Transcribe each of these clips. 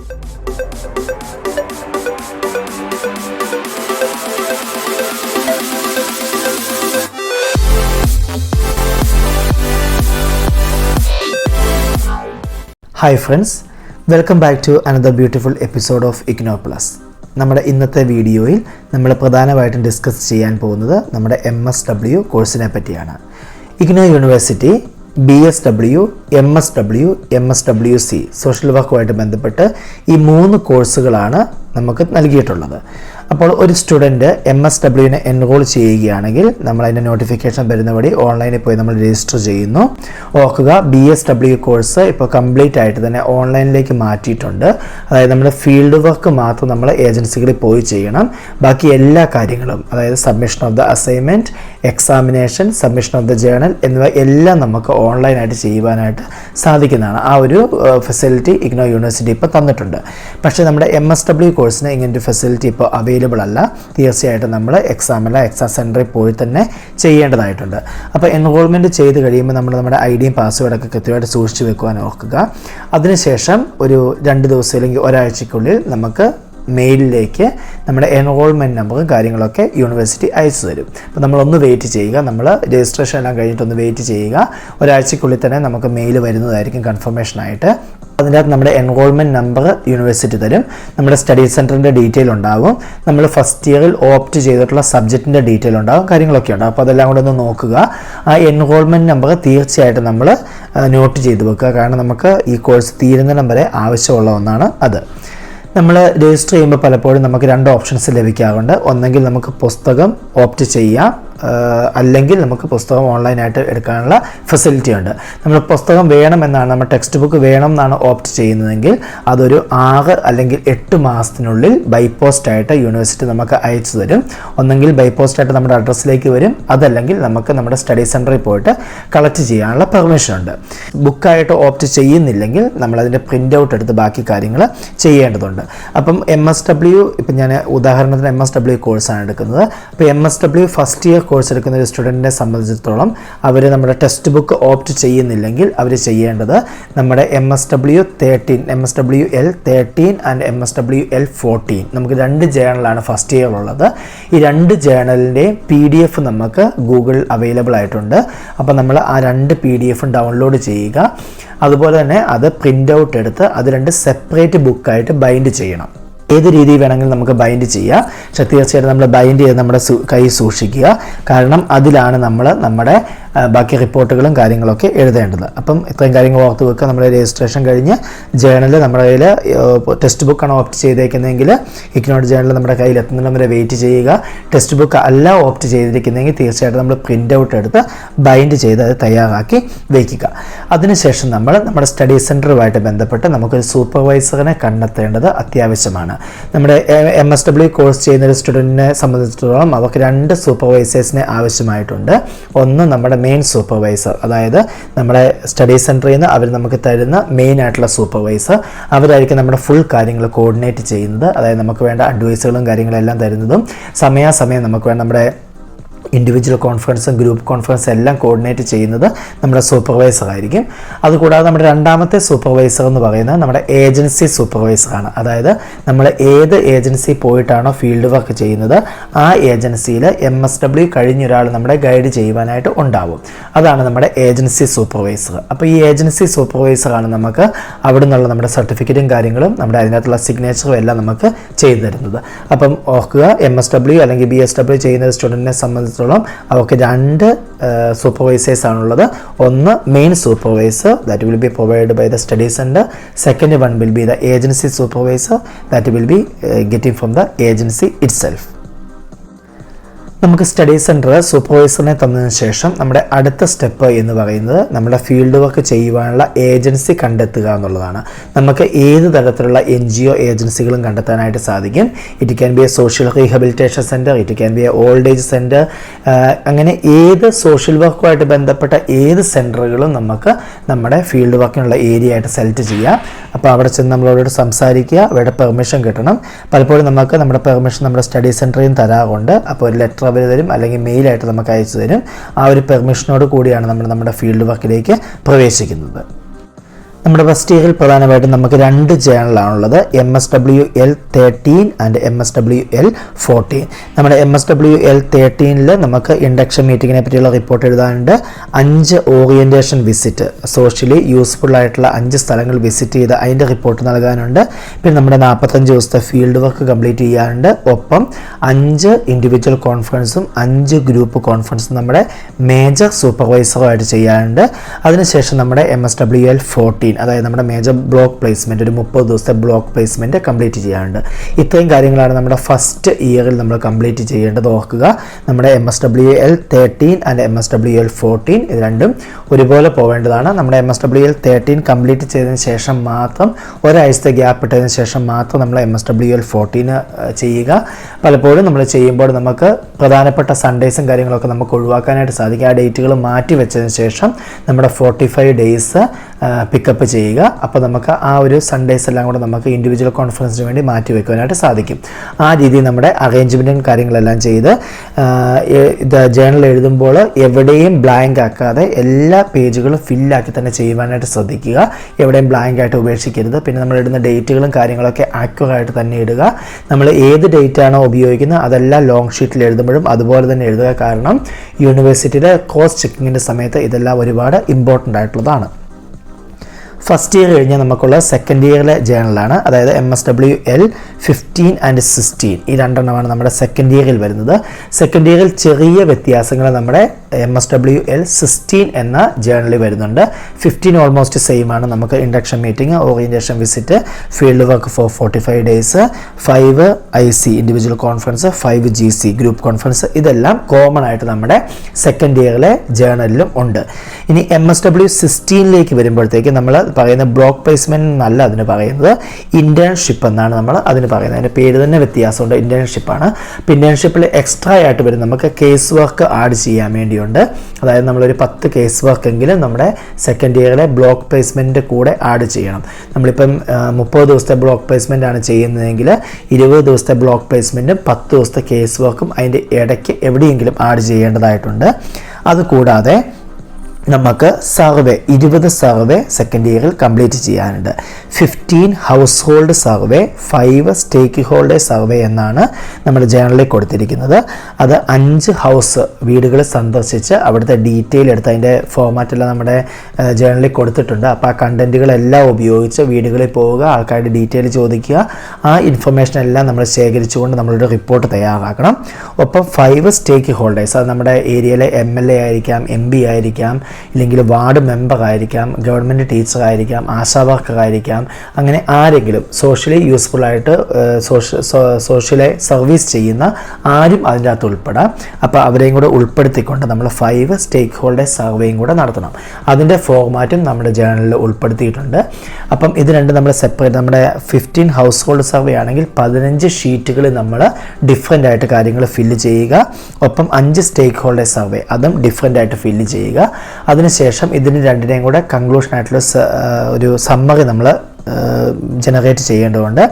Hi friends, welcome back to another beautiful episode of IGNOU Plus. നമ്മുടെ ഇന്നത്തെ വീഡിയോയിൽ നമ്മൾ പ്രധാനമായിട്ടും ഡിസ്കസ് ചെയ്യാൻ പോകുന്നത് നമ്മുടെ MSW കോഴ്സിനെ പറ്റിയാണ്. IGNOU university BSW, MSW, MSWC social വർക്കുമായിട്ട് ബന്ധപ്പെട്ട് ഈ 3 കോഴ്സുകളാണ് നമുക്ക് നൽകിയിട്ടുള്ളത്. അപ്പോൾ ഒരു സ്റ്റുഡൻറ്റ് MSWനെ എൻറോൾ ചെയ്യുകയാണെങ്കിൽ നമ്മൾ അതിൻ്റെ നോട്ടിഫിക്കേഷൻ വരുന്ന വഴി ഓൺലൈനിൽ പോയി നമ്മൾ രജിസ്റ്റർ ചെയ്യുന്നു. ഓർക്കുക, BSW കോഴ്സ് ഇപ്പോൾ കംപ്ലീറ്റ് ആയിട്ട് തന്നെ ഓൺലൈനിലേക്ക് മാറ്റിയിട്ടുണ്ട്. അതായത് നമ്മുടെ ഫീൽഡ് വർക്ക് മാത്രം നമ്മൾ ഏജൻസികളിൽ പോയി ചെയ്യണം. ബാക്കി എല്ലാ കാര്യങ്ങളും, അതായത് submission of the assignment, examination, submission of the journal എന്നിവ എല്ലാം നമുക്ക് ഓൺലൈനായിട്ട് ചെയ്യുവാനായിട്ട് സാധിക്കുന്നതാണ്. ആ ഒരു ഫെസിലിറ്റി IGNOU യൂണിവേഴ്സിറ്റി ഇപ്പോൾ തന്നിട്ടുണ്ട്. പക്ഷേ നമ്മുടെ MSW കോഴ്സിന് ഇങ്ങനൊരു ഫെസിലിറ്റി ഇപ്പോൾ അവൈലബിൾ അല്ല. തീർച്ചയായിട്ടും നമ്മൾ എക്സാം സെൻറ്ററിൽ പോയി തന്നെ ചെയ്യേണ്ടതായിട്ടുണ്ട്. അപ്പോൾ എൻറോൾമെൻറ്റ് ചെയ്ത് കഴിയുമ്പോൾ നമ്മൾ നമ്മുടെ ഐഡിയും പാസ്വേഡൊക്കെ കൃത്യമായിട്ട് സൂക്ഷിച്ച് വെക്കുവാൻ ഓർക്കുക. അതിനുശേഷം ഒരു 2 ദിവസം അല്ലെങ്കിൽ ഒരാഴ്ചയ്ക്കുള്ളിൽ നമുക്ക് മെയിലിലേക്ക് നമ്മുടെ എൻറോൾമെൻറ്റ് നമ്പറും കാര്യങ്ങളൊക്കെ യൂണിവേഴ്സിറ്റി അയച്ചു തരും. അപ്പോൾ നമ്മളൊന്ന് വെയിറ്റ് ചെയ്യുക. നമ്മൾ രജിസ്ട്രേഷൻ എല്ലാം കഴിഞ്ഞിട്ടൊന്ന് വെയിറ്റ് ചെയ്യുക. ഒരാഴ്ചയ്ക്കുള്ളിൽ തന്നെ നമുക്ക് മെയിൽ വരുന്നതായിരിക്കും കൺഫർമേഷനായിട്ട്. അതിനകത്ത് നമ്മുടെ എൻറോൾമെൻറ്റ് നമ്പർ യൂണിവേഴ്സിറ്റി തരും. നമ്മുടെ സ്റ്റഡി സെൻറ്ററിൻ്റെ ഡീറ്റെയിൽ ഉണ്ടാകും. നമ്മൾ ഫസ്റ്റ് ഇയറിൽ ഓപ്റ്റ് ചെയ്തിട്ടുള്ള സബ്ജക്റ്റിൻ്റെ ഡീറ്റെയിൽ ഉണ്ടാകും, കാര്യങ്ങളൊക്കെ ഉണ്ടാകും. അപ്പോൾ അതെല്ലാം കൂടെ ഒന്ന് നോക്കുക. ആ എൻറോൾമെൻറ്റ് നമ്പർ തീർച്ചയായിട്ടും നമ്മൾ നോട്ട് ചെയ്ത് വെക്കുക. കാരണം നമുക്ക് ഈ കോഴ്സ് തീരുന്നിടം വരെ ആവശ്യമുള്ള ഒന്നാണ് അത്. നമ്മൾ രജിസ്റ്റർ ചെയ്യുമ്പോൾ പലപ്പോഴും നമുക്ക് 2 ഓപ്ഷൻസ് ലഭിക്കാറുണ്ട്. ഒന്നെങ്കിൽ നമുക്ക് പുസ്തകം ഓപ്റ്റ് ചെയ്യാം, അല്ലെങ്കിൽ നമുക്ക് പുസ്തകം ഓൺലൈനായിട്ട് എടുക്കാനുള്ള ഫെസിലിറ്റി ഉണ്ട്. നമ്മൾ പുസ്തകം വേണമെന്നാണ്, നമ്മൾ ടെക്സ്റ്റ് ബുക്ക് വേണം എന്നാണ് ഓപ്റ്റ് ചെയ്യുന്നതെങ്കിൽ അതൊരു 6 അല്ലെങ്കിൽ 8 മാസത്തിനുള്ളിൽ ബൈ പോസ്റ്റായിട്ട് യൂണിവേഴ്സിറ്റി നമുക്ക് അയച്ചു തരും. ഒന്നെങ്കിൽ ബൈ പോസ്റ്റായിട്ട് നമ്മുടെ അഡ്രസ്സിലേക്ക് വരും, അതല്ലെങ്കിൽ നമുക്ക് നമ്മുടെ സ്റ്റഡി സെൻറ്ററിൽ പോയിട്ട് കളക്ട് ചെയ്യാനുള്ള പെർമിഷൻ ഉണ്ട്. ബുക്കായിട്ട് ഓപ്റ്റ് ചെയ്യുന്നില്ലെങ്കിൽ നമ്മളതിൻ്റെ പ്രിൻ്റ് ഔട്ട് എടുത്ത് ബാക്കി കാര്യങ്ങൾ ചെയ്യേണ്ടതുണ്ട്. അപ്പം MSW, ഇപ്പം ഞാൻ ഉദാഹരണത്തിന് MSW കോഴ്സാണ് എടുക്കുന്നത്. അപ്പോൾ MSW ഫസ്റ്റ് ഇയർ കോഴ്സ് എടുക്കുന്ന ഒരു സ്റ്റുഡൻറ്റിനെ സംബന്ധിച്ചിടത്തോളം അവർ നമ്മുടെ ടെക്സ്റ്റ് ബുക്ക് ഓപ്റ്റ് ചെയ്യുന്നില്ലെങ്കിൽ അവർ ചെയ്യേണ്ടത് നമ്മുടെ MSW13, MSWL13 ആൻഡ് MSWL14, നമുക്ക് 2 ജേണലാണ് ഫസ്റ്റ് ഇയറിലുള്ളത്. ഈ 2 ജേണലിൻ്റെയും PDF നമുക്ക് ഗൂഗിൾ അവൈലബിൾ ആയിട്ടുണ്ട്. അപ്പോൾ നമ്മൾ ആ 2 PDF ഡൗൺലോഡ് ചെയ്യുക. അതുപോലെ തന്നെ അത് പ്രിൻ്റ് ഔട്ട് എടുത്ത് അത് 2 സെപ്പറേറ്റ് ബുക്കായിട്ട് ബൈൻഡ് ചെയ്യണം. ഏത് രീതിയിൽ വേണമെങ്കിലും നമുക്ക് ബൈൻഡ് ചെയ്യാം. പക്ഷേ തീർച്ചയായിട്ടും നമ്മൾ ബൈൻഡ് ചെയ്ത് നമ്മുടെ കൈ സൂക്ഷിക്കുക. കാരണം അതിലാണ് നമ്മൾ നമ്മുടെ ബാക്കി റിപ്പോർട്ടുകളും കാര്യങ്ങളൊക്കെ എഴുതേണ്ടത്. അപ്പം ഇത്രയും കാര്യങ്ങൾ ഓർത്ത് വെക്കുക. നമ്മുടെ രജിസ്ട്രേഷൻ കഴിഞ്ഞ് ജേണൽ നമ്മുടെ കയ്യിൽ ടെക്സ്റ്റ് ബുക്കാണ് ഓപ്റ്റ് ചെയ്തേക്കുന്നതെങ്കിൽ IGNOU ജേണൽ നമ്മുടെ കയ്യിൽ എത്തുന്നതിന് വരെ വെയിറ്റ് ചെയ്യുക. ടെക്സ്റ്റ് ബുക്ക് അല്ല ഓപ്റ്റ് ചെയ്തിരിക്കുന്നതെങ്കിൽ തീർച്ചയായിട്ടും നമ്മൾ പ്രിൻ്റ് ഔട്ട് എടുത്ത് ബൈൻഡ് ചെയ്ത് അത് തയ്യാറാക്കി വയ്ക്കുക. അതിനുശേഷം നമ്മൾ നമ്മുടെ സ്റ്റഡി സെൻറ്ററുമായിട്ട് ബന്ധപ്പെട്ട് നമുക്കൊരു സൂപ്പർവൈസറിനെ കണ്ടെത്തേണ്ടത് അത്യാവശ്യമാണ്. നമ്മുടെ MSW കോഴ്സ് ചെയ്യുന്ന ഒരു സ്റ്റുഡൻറ്റിനെ സംബന്ധിച്ചിടത്തോളം അവർക്ക് 2 സൂപ്പർവൈസേഴ്സിനെ ആവശ്യമായിട്ടുണ്ട്. ഒന്ന് നമ്മുടെ മെയിൻ സൂപ്പർവൈസർ, അതായത് നമ്മുടെ സ്റ്റഡി സെൻറ്ററിൽ നിന്ന് അവർ നമുക്ക് തരുന്ന മെയിൻ ആയിട്ടുള്ള സൂപ്പർവൈസർ. അവരായിരിക്കും നമ്മുടെ ഫുൾ കാര്യങ്ങൾ കോർഡിനേറ്റ് ചെയ്യുന്നത്. അതായത് നമുക്ക് വേണ്ട അഡ്വൈസുകളും കാര്യങ്ങളെല്ലാം തരുന്നതും സമയാസമയം നമുക്ക് വേണ്ട നമ്മുടെ ഇൻഡിവിജ്വൽ കോൺഫറൻസും ഗ്രൂപ്പ് കോൺഫറൻസും എല്ലാം കോർഡിനേറ്റ് ചെയ്യുന്നത് നമ്മുടെ സൂപ്പർവൈസർ ആയിരിക്കും. അതുകൂടാതെ നമ്മുടെ രണ്ടാമത്തെ സൂപ്പർവൈസർ എന്ന് പറയുന്നത് നമ്മുടെ ഏജൻസി സൂപ്പർവൈസറാണ്. അതായത് നമ്മൾ ഏത് ഏജൻസി പോയിട്ടാണോ ഫീൽഡ് വർക്ക് ചെയ്യുന്നത് ആ ഏജൻസിയിൽ MSW കഴിഞ്ഞൊരാൾ നമ്മളെ ഗൈഡ് ചെയ്യുവാനായിട്ട് ഉണ്ടാവും. അതാണ് നമ്മുടെ ഏജൻസി സൂപ്പർവൈസർ. അപ്പോൾ ഈ ഏജൻസി സൂപ്പർവൈസറാണ് നമുക്ക് അവിടെ നിന്നുള്ള നമ്മുടെ സർട്ടിഫിക്കറ്റും കാര്യങ്ങളും നമ്മുടെ അതിനകത്തുള്ള സിഗ്നേച്ചറും എല്ലാം നമുക്ക് ചെയ്തു തരുന്നത്. അപ്പം ഓർക്കുക, MSW അല്ലെങ്കിൽ BSW ചെയ്യുന്ന സ്റ്റുഡൻറ്റിനെ സംബന്ധിച്ചിടത്തോളം അവർക്ക് 2 സൂപ്പർവൈസേഴ്സ് ആണുള്ളത്. ഒന്ന് main supervisor, that will be provide by the study centre. Second one will be the agency supervisor, that will be getting from the agency itself. നമുക്ക് സ്റ്റഡി സെൻറ്റർ സൂപ്പർവൈസറിനെ തന്നതിന് ശേഷം നമ്മുടെ അടുത്ത സ്റ്റെപ്പ് എന്ന് പറയുന്നത് നമ്മുടെ ഫീൽഡ് വർക്ക് ചെയ്യുവാനുള്ള ഏജൻസി കണ്ടെത്തുക എന്നുള്ളതാണ്. നമുക്ക് ഏത് തരത്തിലുള്ള NGO ഏജൻസികളും കണ്ടെത്താനായിട്ട് സാധിക്കും. It can be A social rehabilitation centre, it can be A old age centre. അങ്ങനെ ഏത് സോഷ്യൽ വർക്കുമായിട്ട് ബന്ധപ്പെട്ട ഏത് സെൻറ്ററുകളും നമുക്ക് നമ്മുടെ ഫീൽഡ് വർക്കിനുള്ള ഏരിയ ആയിട്ട് സെലക്ട് ചെയ്യാം. അപ്പോൾ അവിടെ ചെന്ന് നമ്മളോട് സംസാരിക്കുക, അവരുടെ പെർമിഷൻ കിട്ടണം. പലപ്പോഴും നമുക്ക് നമ്മുടെ പെർമിഷൻ നമ്മുടെ സ്റ്റഡി സെൻറ്ററിൽ നിന്ന് തരാറുണ്ട്. അപ്പോൾ ഒരു ലെറ്റർ അവർ തരും, അല്ലെങ്കിൽ മെയിലായിട്ട് നമുക്ക് അയച്ചു തരും. ആ ഒരു പെർമിഷനോട് കൂടിയാണ് നമ്മൾ നമ്മുടെ ഫീൽഡ് വർക്കിലേക്ക് പ്രവേശിക്കുന്നത്. നമ്മുടെ ഫസ്റ്റ് ഇയറിൽ പ്രധാനമായിട്ടും നമുക്ക് 2 ജേണലാണുള്ളത്, MSWL13 ആൻഡ് MSWL14. നമ്മുടെ MSWL13 നമുക്ക് ഇൻഡക്ഷൻ മീറ്റിങ്ങിനെ പറ്റിയുള്ള റിപ്പോർട്ട് എഴുതാനുണ്ട്. 5 ഓറിയൻറ്റേഷൻ വിസിറ്റ്, സോഷ്യലി യൂസ്ഫുൾ ആയിട്ടുള്ള 5 സ്ഥലങ്ങൾ വിസിറ്റ് ചെയ്ത് അതിൻ്റെ റിപ്പോർട്ട് നൽകാനുണ്ട്. പിന്നെ നമ്മുടെ 45 ദിവസത്തെ ഫീൽഡ് വർക്ക് കംപ്ലീറ്റ് ചെയ്യാനുണ്ട്. ഒപ്പം 5 ഇൻഡിവിജ്വൽ കോൺഫറൻസും 5 ഗ്രൂപ്പ് കോൺഫറൻസും നമ്മുടെ മേജർ സൂപ്പർവൈസറുമായിട്ട് ചെയ്യാനുണ്ട്. അതിനുശേഷം നമ്മുടെ MSWL14, അതായത് നമ്മുടെ മേജർ ബ്ലോക്ക് പ്ലേസ്മെൻറ്റ്, ഒരു 30 ദിവസത്തെ ബ്ലോക്ക് പ്ലേസ്മെൻറ്റ് കംപ്ലീറ്റ് ചെയ്യാനുണ്ട്. ഇത്രയും കാര്യങ്ങളാണ് നമ്മുടെ ഫസ്റ്റ് ഇയറിൽ നമ്മൾ കംപ്ലീറ്റ് ചെയ്യേണ്ടത്. ഓർക്കുക, നമ്മുടെ MSWL13 ആൻഡ് MSWL14 ഇത് രണ്ടും ഒരുപോലെ പോവേണ്ടതാണ്. നമ്മുടെ MSWL13 കംപ്ലീറ്റ് ചെയ്തതിന് ശേഷം മാത്രം, ഒരാഴ്ചത്തെ ഗ്യാപ്പ് ഇട്ടതിന് ശേഷം മാത്രം നമ്മൾ MSWL14 ചെയ്യുക. പലപ്പോഴും നമ്മൾ ചെയ്യുമ്പോൾ നമുക്ക് പ്രധാനപ്പെട്ട സൺഡേസും കാര്യങ്ങളൊക്കെ നമുക്ക് ഒഴിവാക്കാനായിട്ട് സാധിക്കും. ആ ഡേറ്റുകൾ മാറ്റി വെച്ചതിന് ശേഷം നമ്മുടെ 45 ഡേയ്സ് പിക്കപ്പ് ചെയ്യുക. അപ്പോൾ നമുക്ക് ആ ഒരു സൺഡേസ് എല്ലാം കൂടെ നമുക്ക് ഇൻഡിവിജ്വൽ കോൺഫറൻസിന് വേണ്ടി മാറ്റി വയ്ക്കുവാനായിട്ട് സാധിക്കും. ആ രീതിയിൽ നമ്മുടെ അറേഞ്ച്മെൻറ്റും കാര്യങ്ങളെല്ലാം ചെയ്ത് ഇത് ജേണൽ എഴുതുമ്പോൾ എവിടെയും ബ്ലാങ്ക് ആക്കാതെ എല്ലാ പേജുകളും ഫില്ലാക്കി തന്നെ ചെയ്യുവാനായിട്ട് ശ്രദ്ധിക്കുക. എവിടെയും ബ്ലാങ്ക് ആയിട്ട് ഉപേക്ഷിക്കരുത്. പിന്നെ നമ്മൾ ഇടുന്ന ഡേറ്റുകളും കാര്യങ്ങളൊക്കെ ആക്യുറേറ്റ് തന്നെ ഇടുക. നമ്മൾ ഏത് ഡേറ്റ് ആണോ ഉപയോഗിക്കുന്നത് അതെല്ലാം ലോങ് ഷീറ്റിൽ എഴുതുമ്പോഴും അതുപോലെ തന്നെ എഴുതുക. കാരണം യൂണിവേഴ്സിറ്റിയുടെ ക്രോസ് ചെക്കിങ്ങിൻ്റെ സമയത്ത് ഇതെല്ലാം ഒരുപാട് ഇമ്പോർട്ടൻ്റ് ആയിട്ടുള്ളതാണ്. ഫസ്റ്റ് ഇയർ കഴിഞ്ഞാൽ നമുക്കുള്ള സെക്കൻഡ് ഇയറിലെ ജേണലാണ്, അതായത് MSWL15 ആൻഡ് 16. ഈ 2 എണ്ണമാണ് നമ്മുടെ സെക്കൻഡ് ഇയറിൽ വരുന്നത്. സെക്കൻഡ് ഇയറിൽ ചെറിയ വ്യത്യാസങ്ങൾ നമ്മുടെ MSWL16 എന്ന ജേണലിൽ വരുന്നുണ്ട്. 15 ഓൾമോസ്റ്റ് സെയിം ആണ്. നമുക്ക് induction meeting, orientation visit, field work for 45 days, 5 IC individual conference, 5 GC group conference, ഇതെല്ലാം കോമൺ ആയിട്ട് നമ്മുടെ സെക്കൻഡ് ഇയറിലെ ജേണലിലും ഉണ്ട്. ഇനി MSW16 വരുമ്പോഴത്തേക്ക് നമ്മൾ പറയുന്ന ബ്ലോക്ക് പ്ലേസ്മെൻറ്റ് എന്നല്ല അതിന് പറയുന്നത്, ഇൻറ്റേൺഷിപ്പ് എന്നാണ് നമ്മൾ അതിന് പറയുന്നത്. അതിൻ്റെ പേര് തന്നെ വ്യത്യാസമുണ്ട്, ഇൻറ്റേൺഷിപ്പാണ്. അപ്പോൾ ഇൻറ്റേൺഷിപ്പിൽ എക്സ്ട്രാ ആയിട്ട് വരും നമുക്ക് കേസ് വർക്ക് ആഡ് ചെയ്യാൻ വേണ്ടിയുണ്ട്. അതായത് നമ്മളൊരു 10 കേസ് വർക്ക് എങ്കിലും നമ്മുടെ സെക്കൻഡ് ഇയറിലെ ബ്ലോക്ക് പ്ലേസ്മെൻറ്റ് കൂടെ ആഡ് ചെയ്യണം. നമ്മളിപ്പം 30 ദിവസത്തെ ബ്ലോക്ക് പ്ലേസ്മെൻ്റ് ആണ് ചെയ്യുന്നതെങ്കിൽ 20 ദിവസത്തെ ബ്ലോക്ക് പ്ലേസ്മെൻറ്റും 10 ദിവസത്തെ കേസ് വർക്കും അതിൻ്റെ ഇടയ്ക്ക് എവിടെയെങ്കിലും ആഡ് ചെയ്യേണ്ടതായിട്ടുണ്ട്. അതുകൂടാതെ നമുക്ക് സർവേ 20 സർവേ സെക്കൻഡ് ഇയറിൽ കംപ്ലീറ്റ് ചെയ്യാനുണ്ട്. 15 ഹൗസ് ഹോൾഡ് സർവേ, 5 സ്റ്റേക്ക് ഹോൾഡർ സർവേ എന്നാണ് നമ്മുടെ ജേണലിൽ കൊടുത്തിരിക്കുന്നത്. അത് 5 ഹൗസ് വീടുകൾ സന്ദർശിച്ച് അവിടുത്തെ ഡീറ്റെയിൽ എടുത്ത് അതിൻ്റെ ഫോർമാറ്റെല്ലാം നമ്മുടെ ജേണലിൽ കൊടുത്തിട്ടുണ്ട്. അപ്പോൾ ആ കണ്ടൻറ്റുകളെല്ലാം ഉപയോഗിച്ച് വീടുകളിൽ പോവുക, ആൾക്കാരുടെ ഡീറ്റെയിൽ ചോദിക്കുക. ആ ഇൻഫർമേഷൻ എല്ലാം നമ്മൾ ശേഖരിച്ചുകൊണ്ട് നമ്മളൊരു റിപ്പോർട്ട് തയ്യാറാക്കണം. ഒപ്പം 5 സ്റ്റേക്ക് ഹോൾഡേഴ്സ്, അത് നമ്മുടെ ഏരിയയിലെ MLA ആയിരിക്കാം, MP ആയിരിക്കാം, ഇല്ലെങ്കിൽ വാർഡ് മെമ്പർ ആയിരിക്കാം, ഗവൺമെൻറ് ടീച്ചറായിരിക്കാം, ആശാ വർക്കറായിരിക്കാം, അങ്ങനെ ആരെങ്കിലും സോഷ്യലി യൂസ്ഫുൾ ആയിട്ട് സോഷ്യലെ സർവീസ് ചെയ്യുന്ന ആരും അതിൻ്റെ അകത്ത് ഉൾപ്പെടാം. അപ്പോൾ അവരെയും കൂടെ ഉൾപ്പെടുത്തിക്കൊണ്ട് നമ്മൾ 5 സ്റ്റേക്ക് ഹോൾഡർ സർവേയും കൂടെ നടത്തണം. അതിൻ്റെ ഫോർമാറ്റും നമ്മുടെ ജേണലിൽ ഉൾപ്പെടുത്തിയിട്ടുണ്ട്. അപ്പം ഇത് രണ്ടും നമ്മൾ സെപ്പറേറ്റ്, നമ്മുടെ 15 ഹൗസ് ഹോൾഡ് സർവേ ആണെങ്കിൽ 15 ഷീറ്റുകളിൽ നമ്മൾ ഡിഫറെൻ്റ് ആയിട്ട് കാര്യങ്ങൾ ഫില്ല് ചെയ്യുക. ഒപ്പം 5 സ്റ്റേക്ക് ഹോൾഡർ സർവേ അതും ഡിഫറെൻ്റ് ആയിട്ട് ഫില്ല് ചെയ്യുക. അതിനുശേഷം ഇതിന് രണ്ടിനെയും കൂടെ കൺക്ലൂഷൻ ആയിട്ടുള്ള ഒരു സമ്മറി നമ്മൾ ജനറേറ്റ് ചെയ്യേണ്ടതുണ്ട്.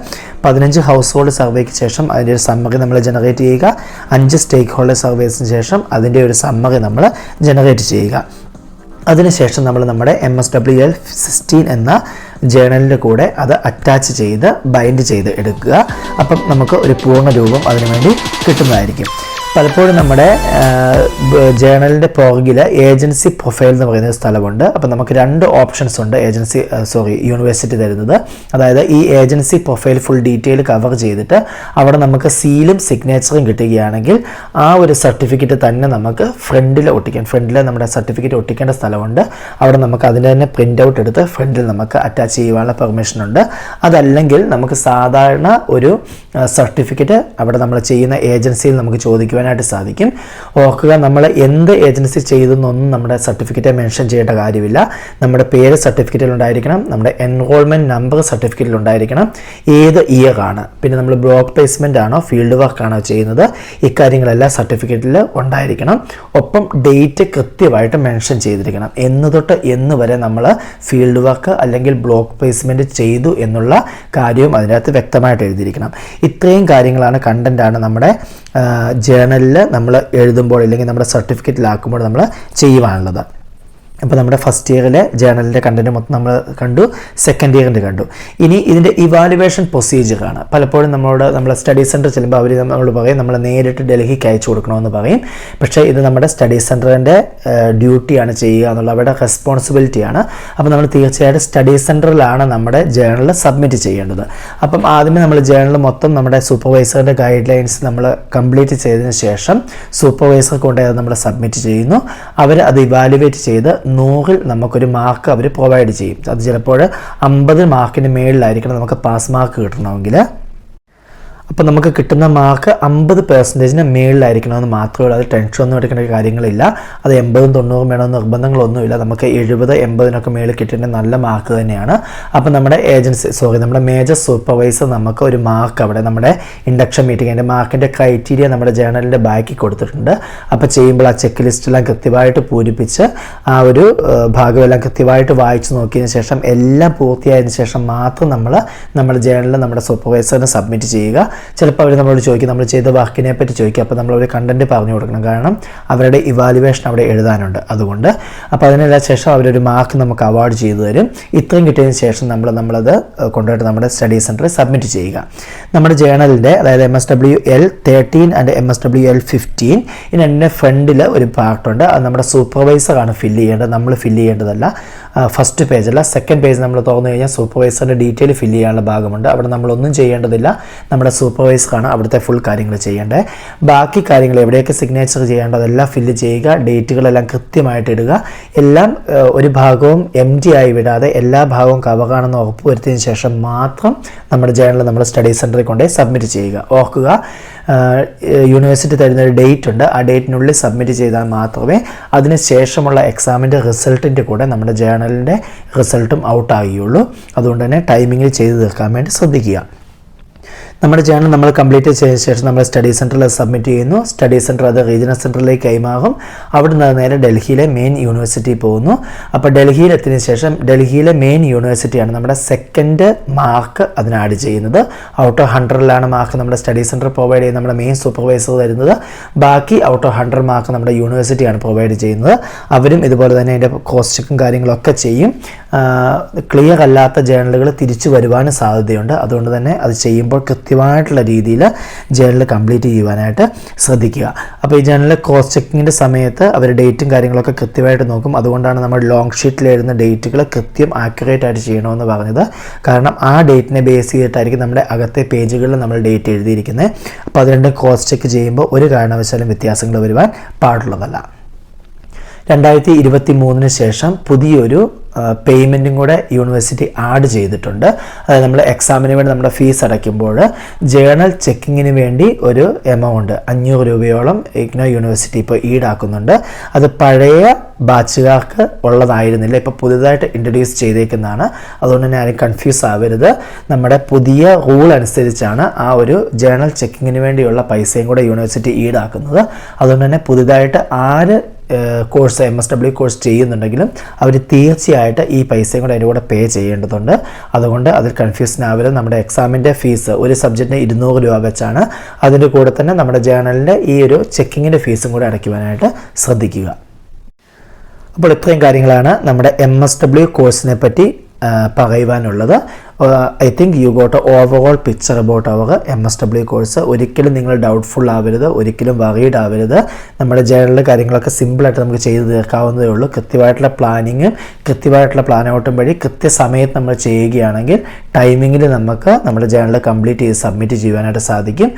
15 ഹൗസ് ഹോൾഡ് സർവേക്ക് ശേഷം അതിൻ്റെ ഒരു സമ്മറി നമ്മൾ ജനറേറ്റ് ചെയ്യുക. 5 സ്റ്റേക്ക് ഹോൾഡർ സർവേസിന് ശേഷം അതിൻ്റെ ഒരു സമ്മറി നമ്മൾ ജനറേറ്റ് ചെയ്യുക. അതിനുശേഷം നമ്മൾ നമ്മുടെ MSWL16 എന്ന ജേണലിൻ്റെ കൂടെ അത് അറ്റാച്ച് ചെയ്ത് ബൈൻഡ് ചെയ്ത് എടുക്കുക. അപ്പം നമുക്ക് ഒരു പൂർണ്ണ രൂപം അതിനുവേണ്ടി കിട്ടുന്നതായിരിക്കും. പലപ്പോഴും നമ്മുടെ ജേണലിൻ്റെ പുറകിൽ ഏജൻസി പ്രൊഫൈൽ എന്ന് പറയുന്ന സ്ഥലമുണ്ട്. അപ്പോൾ നമുക്ക് 2 ഓപ്ഷൻസ് ഉണ്ട് യൂണിവേഴ്സിറ്റി തരുന്നത്. അതായത് ഈ agency profile full detail cover ചെയ്തിട്ട് അവിടെ നമുക്ക് സീലും സിഗ്നേച്ചറും കിട്ടുകയാണെങ്കിൽ ആ ഒരു സർട്ടിഫിക്കറ്റ് തന്നെ നമുക്ക് ഫ്രണ്ടിൽ നമ്മുടെ സർട്ടിഫിക്കറ്റ് ഒട്ടിക്കേണ്ട സ്ഥലമുണ്ട്. അവിടെ നമുക്ക് അതിൻ്റെ തന്നെ പ്രിൻ്റ് ഔട്ട് എടുത്ത് ഫ്രണ്ടിൽ നമുക്ക് അറ്റാച്ച് ചെയ്യുവാനുള്ള പെർമിഷൻ ഉണ്ട്. അതല്ലെങ്കിൽ നമുക്ക് സാധാരണ ഒരു സർട്ടിഫിക്കറ്റ് അവിടെ നമ്മൾ ചെയ്യുന്ന ഏജൻസിയിൽ നമുക്ക് ചോദിക്കുവാനായിട്ട് സാധിക്കും. ഓർക്കുക, നമ്മൾ എന്ത് ഏജൻസി ചെയ്തെന്നൊന്നും നമ്മുടെ സർട്ടിഫിക്കറ്റ് മെൻഷൻ ചെയ്യേണ്ട കാര്യമില്ല. നമ്മുടെ പേര് സർട്ടിഫിക്കറ്റിൽ ഉണ്ടായിരിക്കണം, നമ്മുടെ എൻറോൾമെൻറ്റ് നമ്പർ സർട്ടിഫിക്കറ്റിൽ ഉണ്ടായിരിക്കണം, ഏത് ഇയർ ആണ്, പിന്നെ നമ്മൾ ബ്ലോക്ക് പ്ലേസ്മെൻ്റ് ആണോ ഫീൽഡ് വർക്ക് ആണോ ചെയ്യുന്നത്, ഇക്കാര്യങ്ങളെല്ലാം സർട്ടിഫിക്കറ്റിൽ ഉണ്ടായിരിക്കണം. ഒപ്പം ഡേറ്റ് കൃത്യമായിട്ട് മെൻഷൻ ചെയ്തിരിക്കണം. എന്ന് തൊട്ട് എന്ന് വരെ നമ്മൾ ഫീൽഡ് വർക്ക് അല്ലെങ്കിൽ ബ്ലോക്ക് പ്ലേസ്മെൻറ്റ് ചെയ്തു എന്നുള്ള കാര്യവും അതിനകത്ത് വ്യക്തമായിട്ട് എഴുതിയിരിക്കണം. ഇത്രയും കാര്യങ്ങളാണ്, കണ്ടൻ്റാണ് നമ്മുടെ ജേണലിൽ നമ്മൾ എഴുതുമ്പോൾ അല്ലെങ്കിൽ നമ്മുടെ സർട്ടിഫിക്കറ്റിലാക്കുമ്പോൾ നമ്മൾ ചെയ്യുവാനുള്ളത്. അപ്പോൾ നമ്മുടെ ഫസ്റ്റ് ഇയറിലെ ജേണലിൻ്റെ കണ്ടൻറ്റ് മൊത്തം നമ്മൾ കണ്ടു, സെക്കൻഡ് ഇയറിൻ്റെ കണ്ടു. ഇനി ഇതിൻ്റെ ഇവാലുവേഷൻ പ്രൊസീജിയറാണ്. പലപ്പോഴും നമ്മളെ സ്റ്റഡി സെൻറ്റർ ചെല്ലുമ്പോൾ അവർ നമ്മളോട് പറയും നമ്മൾ നേരിട്ട് ഡൽഹിക്ക് അയച്ചു കൊടുക്കണമെന്ന് പറയും. പക്ഷേ ഇത് നമ്മുടെ സ്റ്റഡി സെൻറ്ററിൻ്റെ ഡ്യൂട്ടിയാണ് ചെയ്യുക എന്നുള്ള അവരുടെ റെസ്പോൺസിബിലിറ്റിയാണ്. അപ്പോൾ നമ്മൾ തീർച്ചയായിട്ടും സ്റ്റഡി സെൻറ്ററിലാണ് നമ്മുടെ ജേണൽ സബ്മിറ്റ് ചെയ്യേണ്ടത്. അപ്പം ആദ്യമേ നമ്മൾ ജേണൽ മൊത്തം നമ്മുടെ സൂപ്പർവൈസറിൻ്റെ ഗൈഡ് ലൈൻസ് നമ്മൾ കംപ്ലീറ്റ് ചെയ്തതിന് ശേഷം സൂപ്പർവൈസർ കൊണ്ടുപോയി നമ്മൾ സബ്മിറ്റ് ചെയ്യുന്നു. അവർ അത് ഇവാലുവേറ്റ് ചെയ്ത് 100-ൽ നമുക്കൊരു മാർക്ക് അവർ പ്രൊവൈഡ് ചെയ്യും. അത് ചിലപ്പോൾ 50 മാർക്കിന് മേളിലായിരിക്കണം നമുക്ക് പാസ് മാർക്ക് കിട്ടണമെങ്കിൽ. അപ്പോൾ നമുക്ക് കിട്ടുന്ന മാർക്ക് 50% മേളിലായിരിക്കണമെന്ന് മാത്രമേ ഉള്ളൂ. അത് ടെൻഷനൊന്നും എടുക്കേണ്ട കാര്യങ്ങളില്ല. അത് 80-90 വേണമെന്ന് നിർബന്ധങ്ങളൊന്നുമില്ല. നമുക്ക് 70-80 മേളിൽ കിട്ടേണ്ട നല്ല മാർക്ക് തന്നെയാണ്. അപ്പോൾ നമ്മുടെ നമ്മുടെ മേജർ സൂപ്പർവൈസർ നമുക്ക് ഒരു മാർക്ക് അവിടെ നമ്മുടെ ഇൻഡക്ഷൻ മീറ്റിംഗ് അതിൻ്റെ മാർക്കിൻ്റെ ക്രൈറ്റീരിയ നമ്മുടെ ജേണലിൻ്റെ ബാക്കിൽ കൊടുത്തിട്ടുണ്ട്. അപ്പോൾ ചെയ്യുമ്പോൾ ആ ചെക്ക് ലിസ്റ്റെല്ലാം കൃത്യമായിട്ട് പൂരിപ്പിച്ച് ആ ഒരു ഭാഗമെല്ലാം കൃത്യമായിട്ട് വായിച്ച് നോക്കിയതിന് ശേഷം എല്ലാം പൂർത്തിയായതിനു ശേഷം മാത്രം നമ്മുടെ ജേണലിൽ നമ്മുടെ സൂപ്പർവൈസറിന് സബ്മിറ്റ് ചെയ്യുക. ചിലപ്പോൾ അവർ നമ്മളോട് ചോദിക്കും, നമ്മൾ ചെയ്ത വർക്കിനെ പറ്റി ചോദിക്കും. അപ്പോൾ നമ്മളൊരു കണ്ടൻറ്റ് പറഞ്ഞു കൊടുക്കണം, കാരണം അവരുടെ ഇവാലുവേഷൻ അവിടെ എഴുതാനുണ്ട്. അതുകൊണ്ട് അപ്പോൾ അതിനെല്ലാം ശേഷം അവരൊരു മാർക്ക് നമുക്ക് അവാർഡ് ചെയ്തു തരും. ഇത്രയും കിട്ടിയതിന് ശേഷം നമ്മളത് കൊണ്ടുപോയിട്ട് നമ്മുടെ സ്റ്റഡി സെൻറ്ററിൽ സബ്മിറ്റ് ചെയ്യുക. നമ്മുടെ ജേണലിൻ്റെ അതായത് MSWL13 ആൻഡ് MSWL15 ഇതിൻ്റെ ഫ്രണ്ടിൽ ഒരു പാർട്ടുണ്ട്. അത് നമ്മുടെ സൂപ്പർവൈസറാണ് ഫില്ല് ചെയ്യേണ്ടത്, നമ്മൾ ഫില്ല് ചെയ്യേണ്ടതല്ല. ഫസ്റ്റ് പേജല്ല, സെക്കൻഡ് പേജ് നമ്മൾ തുറന്നു കഴിഞ്ഞാൽ സൂപ്പർവൈസറിൻ്റെ ഡീറ്റെയിൽ ഫില്ല് ചെയ്യാനുള്ള ഭാഗമുണ്ട്. അവിടെ നമ്മളൊന്നും ചെയ്യേണ്ടതില്ല, നമ്മുടെ സൂപ്പർവൈസറാണ് അവിടുത്തെ ഫുൾ കാര്യങ്ങൾ ചെയ്യേണ്ടത്. ബാക്കി കാര്യങ്ങൾ എവിടെയൊക്കെ സിഗ്നേച്ചർ ചെയ്യേണ്ടതെല്ലാം ഫില്ല് ചെയ്യുക, ഡേറ്റുകളെല്ലാം കൃത്യമായിട്ട് ഇടുക. എല്ലാം ഒരു ഭാഗവും empty ആയി വിടാതെ എല്ലാ ഭാഗവും കവറാണെന്ന് ഉറപ്പുവരുത്തിയതിന് ശേഷം മാത്രം നമ്മുടെ ജേണൽ നമ്മൾ സ്റ്റഡി സെൻറ്ററിൽ കൊണ്ടുപോയി സബ്മിറ്റ് ചെയ്യുക. ഓർക്കുക, യൂണിവേഴ്സിറ്റി തരുന്നൊരു ഡേറ്റ് ഉണ്ട്. ആ ഡേറ്റിനുള്ളിൽ സബ്മിറ്റ് ചെയ്താൽ മാത്രമേ അതിന് ശേഷമുള്ള എക്സാമിൻ്റെ റിസൾട്ടിൻ്റെ കൂടെ നമ്മുടെ ജേണലിൻ്റെ റിസൾട്ടും ഔട്ടാകുകയുള്ളൂ. അതുകൊണ്ട് തന്നെ ടൈമിങ്ങിൽ ചെയ്ത് തീർക്കാൻ വേണ്ടി ശ്രദ്ധിക്കുക. നമ്മുടെ ജേണൽ നമ്മൾ കംപ്ലീറ്റ് ചെയ്ത ശേഷം നമ്മൾ സ്റ്റഡി സെൻറ്ററിൽ സബ്മിറ്റ് ചെയ്യുന്നു. സ്റ്റഡി സെൻറ്റർ അത് റീജിയണൽ സെൻറ്ററിലേക്ക് കൈമാറും. അവിടെ നിന്ന് നേരെ ഡൽഹിയിലെ മെയിൻ യൂണിവേഴ്സിറ്റി പോകുന്നു. അപ്പോൾ ഡൽഹിയിൽ എത്തിയതിനു ശേഷം ഡൽഹിയിലെ മെയിൻ യൂണിവേഴ്സിറ്റിയാണ് നമ്മുടെ സെക്കൻഡ് മാർക്ക് അതിന് ആഡ് ചെയ്യുന്നത്. ഔട്ട് ഓഫ് 100-ലാണ് മാർക്ക് നമ്മുടെ സ്റ്റഡി സെൻറ്റർ പ്രൊവൈഡ് ചെയ്യുന്നത്, നമ്മുടെ മെയിൻ സൂപ്പർവൈസർ തരുന്നത്. ബാക്കി ഔട്ട് ഓഫ് 100 മാർക്ക് നമ്മുടെ യൂണിവേഴ്സിറ്റിയാണ് പ്രൊവൈഡ് ചെയ്യുന്നത്. അവരും ഇതുപോലെ തന്നെ അതിൻ്റെ ക്രോസ് ചെക്കും കാര്യങ്ങളൊക്കെ ചെയ്യും. ക്ലിയർ അല്ലാത്ത ജേണലുകൾ തിരിച്ചു വരുവാനും സാധ്യതയുണ്ട്. അതുകൊണ്ട് തന്നെ അത് ചെയ്യുമ്പോൾ കൃത്യമായിട്ടുള്ള രീതിയിൽ ജേണൽ കംപ്ലീറ്റ് ചെയ്യുവാനായിട്ട് ശ്രദ്ധിക്കുക. അപ്പോൾ ഈ ജേണലിൽ ക്രോസ് ചെക്കിങ്ങിൻ്റെ സമയത്ത് അവർ ഡേറ്റും കാര്യങ്ങളൊക്കെ കൃത്യമായിട്ട് നോക്കും. അതുകൊണ്ടാണ് നമ്മൾ ലോങ് ഷീറ്റിൽ എഴുതുന്ന ഡേറ്റുകൾ കൃത്യം ആക്യുറേറ്റ് ആയിട്ട് ചെയ്യണമെന്ന് പറഞ്ഞത്. കാരണം ആ ഡേറ്റിനെ ബേസ് ചെയ്തിട്ടായിരിക്കും നമ്മുടെ അകത്തെ പേജുകളിൽ നമ്മൾ ഡേറ്റ് എഴുതിയിരിക്കുന്നത്. അപ്പോൾ അത് രണ്ടും ക്രോസ് ചെക്ക് ചെയ്യുമ്പോൾ ഒരു കാരണവശാലും വ്യത്യാസങ്ങൾ വരുവാൻ പാടുള്ളതല്ല. 2023 ശേഷം പുതിയൊരു പേയ്മെൻറ്റും കൂടെ യൂണിവേഴ്സിറ്റി ആഡ് ചെയ്തിട്ടുണ്ട്. അതായത് നമ്മൾ എക്സാമിന് വേണ്ടി നമ്മുടെ ഫീസ് അടയ്ക്കുമ്പോൾ ജേണൽ ചെക്കിങ്ങിന് വേണ്ടി ഒരു എമൗണ്ട് 500 രൂപയോളം ഇഗ്നോ യൂണിവേഴ്സിറ്റി ഇപ്പോൾ ഈടാക്കുന്നുണ്ട്. അത് പഴയ ബാച്ചുകാർക്ക് ഉള്ളതായിരുന്നില്ല, ഇപ്പോൾ പുതുതായിട്ട് ഇൻട്രൊഡ്യൂസ് ചെയ്തേക്കുന്നതാണ്. അതുകൊണ്ട് തന്നെ ആരും കൺഫ്യൂസ് ആവരുത്. നമ്മുടെ പുതിയ റൂൾ അനുസരിച്ചാണ് ആ ഒരു ജേണൽ ചെക്കിങ്ങിന് വേണ്ടിയുള്ള പൈസയും കൂടെ യൂണിവേഴ്സിറ്റി ഈടാക്കുന്നത്. അതുകൊണ്ട് തന്നെ പുതുതായിട്ട് ആര് കോഴ്സ് MSW കോഴ്സ് ചെയ്യുന്നുണ്ടെങ്കിലും അവർ തീർച്ചയായിട്ട് ഈ പൈസയും കൂടെ അതിൻ്റെ കൂടെ പേ ചെയ്യേണ്ടതുണ്ട്. അതുകൊണ്ട് അതിൽ കൺഫ്യൂഷൻ ആവരുത്. നമ്മുടെ എക്സാമിൻ്റെ ഫീസ് ഒരു സബ്ജക്റ്റിന് 200 രൂപ വെച്ചാണ്. അതിൻ്റെ കൂടെ തന്നെ നമ്മുടെ ജേണലിൻ്റെ ഈ ഒരു ചെക്കിങ്ങിൻ്റെ ഫീസും കൂടെ അടയ്ക്കുവാനായിട്ട് ശ്രദ്ധിക്കുക. അപ്പോൾ ഇത്രയും കാര്യങ്ങളാണ് നമ്മുടെ MSW കോഴ്സിനെ പറ്റി പറയുവാനുള്ളത്. I think you got a overall picture about our MSW course. ഒരിക്കലും നിങ്ങൾ ഡൗട്ട്ഫുൾ ആവരുത്, ഒരിക്കലും വറീഡ് ആവരുത്. നമ്മുടെ ജേണലിൽ കാര്യങ്ങളൊക്കെ സിമ്പിളായിട്ട് നമുക്ക് ചെയ്ത് തീർക്കാവുന്നതേ ഉള്ളൂ. കൃത്യമായിട്ടുള്ള പ്ലാനിങ്ങും കൃത്യമായിട്ടുള്ള പ്ലാൻ ഔട്ടും വഴി കൃത്യസമയത്ത് നമ്മൾ ചെയ്യുകയാണെങ്കിൽ ടൈമിങ്ങിൽ നമുക്ക് നമ്മുടെ ജേണൽ കംപ്ലീറ്റ് ചെയ്ത് സബ്മിറ്റ് ചെയ്യുവാനായിട്ട് സാധിക്കും.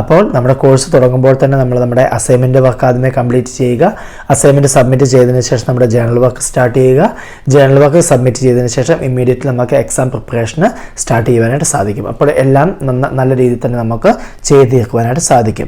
അപ്പോൾ നമ്മുടെ കോഴ്സ് തുടങ്ങുമ്പോൾ തന്നെ നമ്മുടെ അസൈൻമെൻറ്റ് വർക്ക് ആദ്യമേ കംപ്ലീറ്റ് ചെയ്യുക. അസൈൻമെൻറ്റ് സബ്മിറ്റ് ചെയ്തതിന് ശേഷം നമ്മുടെ ജേണൽ വർക്ക് സ്റ്റാർട്ട് ചെയ്യുക. ജേണൽ വർക്ക് സബ്മിറ്റ് ചെയ്തതിന് ശേഷം ഇമ്മീഡിയറ്റ്ലി നമുക്ക് എക്സാം പ്രിപ്പറേഷന് സ്റ്റാർട്ട് ചെയ്യുവാനായിട്ട് സാധിക്കും. അപ്പോൾ എല്ലാം നല്ല രീതിയിൽ തന്നെ നമുക്ക് ചെയ്ത് തീർക്കുവാനായിട്ട് സാധിക്കും.